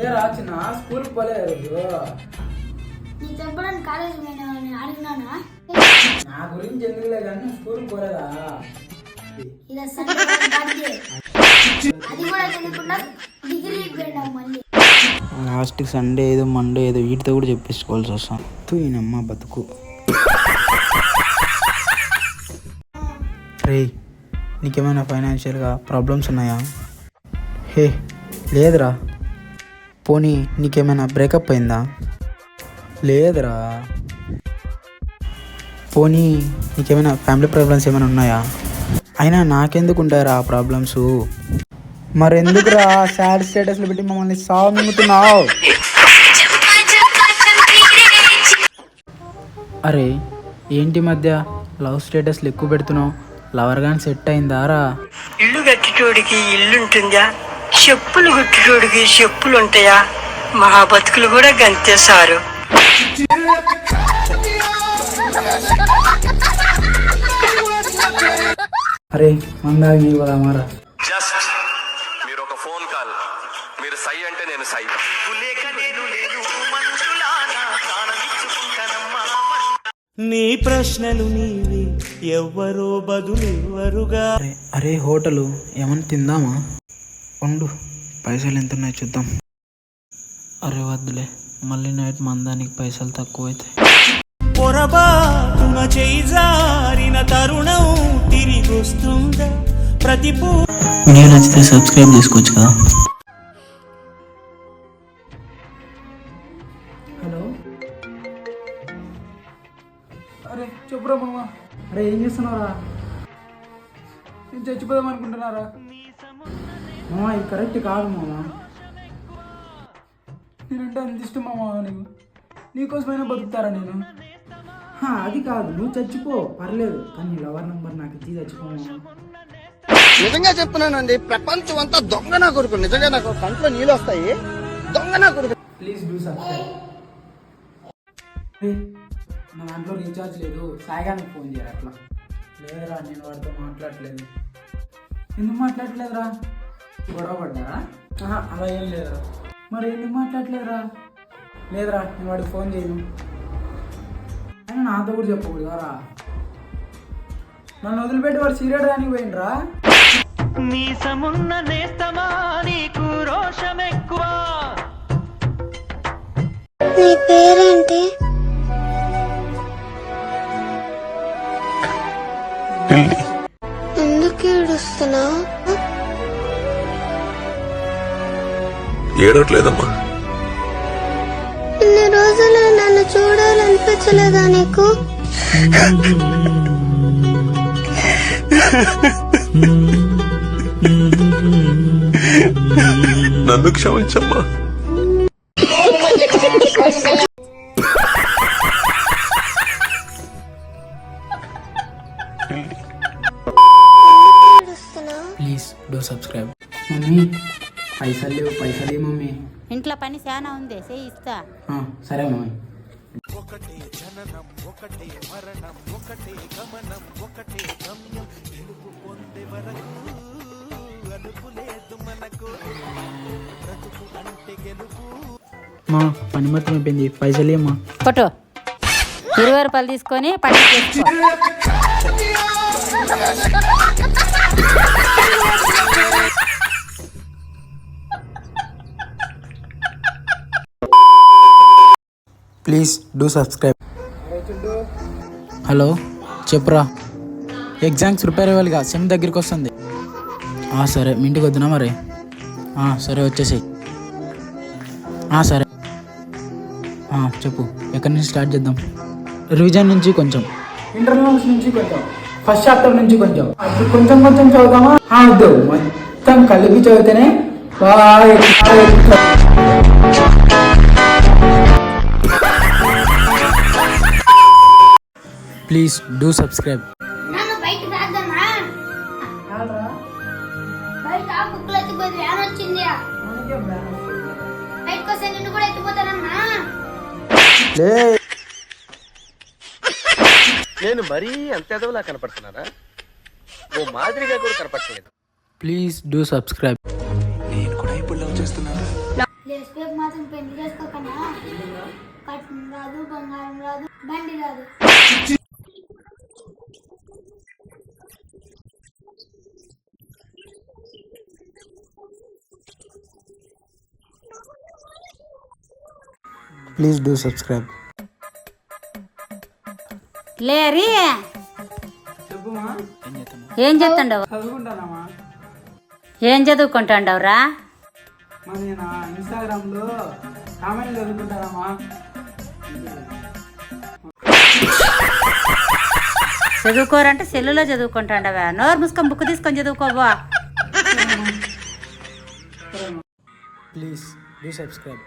ఏ రాచిన school పోలేదు నీకు చెప్పడానికి కాలేజ్ నేను అడిగినానా? నా గురించి ఎందుకులే కానీ స్కూల్ పోలేదా? ఇలా అది కూడా తెలియకుండా డిగ్రీ పోయినావు మళ్ళీ. లాస్ట్కి సండే ఏదో మండే ఏదో వీటితో కూడా చెప్పించుకోవాల్సి వస్తాం. ఈయనమ్మ బతుకు. రే నీకేమైనా ఫైనాన్షియల్గా ప్రాబ్లమ్స్ ఉన్నాయా? హే లేదురా. పోనీ నీకేమైనా బ్రేకప్ అయిందా? లేదురా. పోనీ నీకేమైనా ఫ్యామిలీ ప్రాబ్లమ్స్ ఏమైనా ఉన్నాయా? అయినా నాకెందుకు ఉంటాయరా ఆ ప్రాబ్లమ్స్? మరెందుకురా సాడ్ స్టేటస్లు పెట్టి మమ్మల్ని సాగుతున్నావు? అరే ఏంటి మధ్య లవ్ స్టేటస్లు ఎక్కువ పెడుతున్నావు? లవర్ గాని సెట్ అయిందారా? ఇల్లు కట్టుటోడికి ఇల్లుంటుందా? చెప్పులు గుట్టుటోడికి చెప్పులు ఉంటాయా? మా బతుకులు కూడా గంతే సారు. అరే మందాగి మారా. జస్ట్ మీరు ఒక ఫోన్ కాల్, మీరు సై అంటే నేను సై. నీ ప్రశ్నలు నీవి ఎవ్వరో బదులెవ్వరుగా. అరే హోటలు ఏమన్నా తిందామా? ఉండు పైసలు ఎంత ఉన్నాయో చూద్దాం. అరే వద్దులే, మళ్ళీ నైట్ మందానికి పైసలు తక్కువైతాయి. పొరబాటున చేయి జారిన తరుణం తిరిగి వస్తుందా? వీడియో నచ్చితే సబ్స్క్రైబ్ చేసుకోవచ్చు కదా. హలో అరే చెప్పురా మామ. అరే ఏం చేస్తున్నారా? నేను చచ్చిపోదాం అనుకుంటున్నారా? మామ ఇది కరెక్ట్ కాదు మామ. నేనంటే అంత ఇష్టం మామ. నీకోసమైనా బతుకుతారా నేను? అది కాదు, నువ్వు చచ్చిపో పర్లేదు, కానీ లవర్ నెంబర్ నాకు ఇచ్చి చచ్చిపో మామ. నిజంగా చెప్తున్నానండి, ప్రపంచం అంతా దొంగ నా కొడుకు. నిజంగా నాకు కంట్లో నీళ్ళు వస్తాయి. దొంగ నా కొడుకు. Please do subscribe. నా దాంట్లో రీఛార్జ్ లేదు, సాయిగానికి ఫోన్ చేయరు. అట్లా లేదురా, నేను వాడితో మాట్లాడలేదు. ఎందుకు మాట్లాడలేదురా? గొడవ పడ్డారా? అలా ఏం లేదురా. మరి ఎందుకు మాట్లాడలేదురా? లేదురా, నేను వాడికి ఫోన్ చేయను. అయినా నాతో కూడా చెప్పకూడదు రా. నన్ను వదిలిపెట్టి వాడు సీరియడ్ రానికి పోయిండ్రా. మీసమున్న నేస్తమా నీకు రోషం ఎక్కువ. నీ పేరేంటి? ఎందుకు ఏడుస్తున్నావు? ఏడవట్లేదమ్మా. ఇన్ని రోజులు నన్ను చూడాలనిపించలేదా నీకు? నన్ను క్షమించమ్మా. Please do subscribe. మమ్మీ పైసలు లేవు, పైసలు మమ్మీ. ఇంట్లో పని చాలా ఉంది, చేయిస్తా. సరే మమ్మీ. ఒకటే జననం, ఒకటే మరణం, ఒకటే గమనం, ఒకటే గమ్యం. గెలుపు పొందే వరకు అలుపు లేదు మనకు. బ్రతుకు అంటే గెలుపు. మా పని మొత్తం అయిపోయింది, పైసలు ఏమా? కొట్టు 20 రూపాయలు తీసుకొని పని చేసుకో. Please do subscribe. హలో చెప్పురా. ఎగ్జామ్స్ ప్రిపేర్ అవ్వాలిగా, సెమ్ దగ్గరికి వస్తుంది. సరే మీ ఇంటికి వద్దునా మరి? సరే వచ్చేసేయి. సరే చెప్పు, ఎక్కడి నుంచి స్టార్ట్ చేద్దాం? రివిజన్ నుంచి కొంచెం, ఇంటర్నల్స్ నుంచి కొంచెం, ఫస్ట్ చాప్టర్ నుంచి కొంచెం, అప్పుడు కొంచెం కొంచెం చదువుతామా? వద్దు, మొత్తం కలిపి చదివితేనే బాగా. Please do subscribe. నన్ను బయట రాద్దమ్మా. బయట కుక్కలు ఎత్తిపోయి వ్యాన్ వచ్చింది. బయటకు వస్తే నిన్ను కూడా ఎత్తిపోతానమ్మా. నేను మరీ అంత ఎదవలా కనపడుతున్నారా? ఓ మాదిరిగా కూడా కనపడలేదు. Please do subscribe. నేను కూడా ఇప్పుడు లవ్ చేస్తున్నాను. లేచిపోయి బంగారం రాదు, బండి రాదు. Please do subscribe. లేరి చెప్పుమా. ఏం చేస్తుండవు? చదువుకుంటానమ్మా. ఏం చదువుకుంటాండవురా? మరి నేను ఇన్స్టాగ్రామ్లో కామెంట్లు చదువుకుంటానమ్మా. చదువుకోరంటే సెల్లులో చదువుకుంటాండవా? నోరు మూసుకొని బుక్ తీసుకొని చదువుకోవా? Please do subscribe.